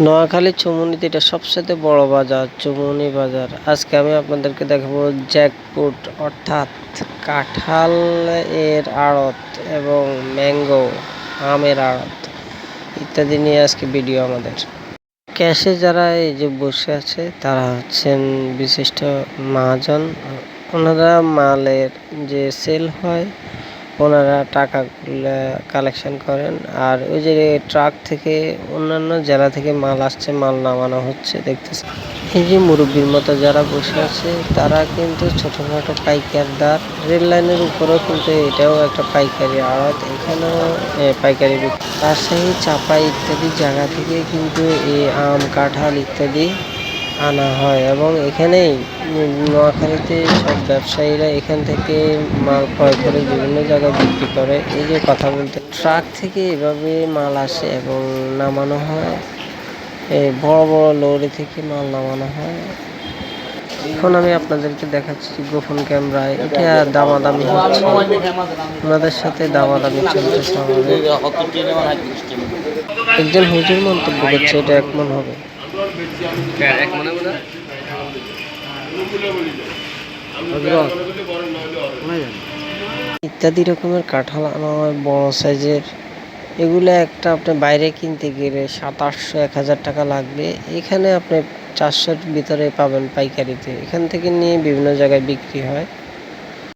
নোয়াখালী চৌমুহনীতে এটা সবচেয়ে বড় বাজার, চৌমুহনী বাজার। আজকে আমি আপনাদেরকে দেখাবো জ্যাকফ্রুট অর্থাৎ কাঁঠাল এর আড়ত এবং ম্যাঙ্গো আমের আড়ত ইত্যাদি নিয়ে আজকে ভিডিও আমাদের। ক্যাশে যারা এই যে বসে আছে তারা হচ্ছেন বিশিষ্ট মহাজন। ওনারা মালের যে সেল হয় ওনারা টাকাগুলো কালেকশন করেন, আর ওই যে ট্রাক থেকে অন্যান্য জেলা থেকে মাল আসছে, মাল নামানো হচ্ছে দেখতেছে। এই যে মুরব্বীর মতো যারা বসে আছে তারা কিন্তু ছোটখাটো পাইকারদার। রেল লাইনের উপরেও কিন্তু এটাও একটা পাইকারি আড়ত, এখানেও পাইকারি রাজশাহী, চাপাই ইত্যাদি জায়গা থেকে কিন্তু এই আম, কাঁঠাল ইত্যাদি আনা হয় এবং এখানেই নোয়াখালীতে সব ব্যবসায়ীরা এখান থেকে মাল ক্রয় করে বিভিন্ন জায়গায় বিক্রি করে। এই যে কথা বলতে ট্রাক থেকে এভাবে মাল আসে এবং নামানো হয়, এই বড় বড় লরি থেকে মাল নামানো হয়। এখন আমি আপনাদেরকে দেখাচ্ছি গোপন ক্যামেরায়, এটা দামাদামি হচ্ছে, ওনাদের সাথে দামাদামি চলতেছে আমাদের। একজন হুজুর মন্তব্য করছে এটা এক মন হবে। ইত্যাদি রকমের কাঁঠাল আনা হয় বড় সাইজের। এগুলো একটা আপনি বাইরে কিনতে গেলে 700-800-1000 টাকা লাগবে, এখানে আপনি 400-র ভিতরে পাবেন পাইকারিতে। এখান থেকে নিয়ে বিভিন্ন জায়গায় বিক্রি হয়।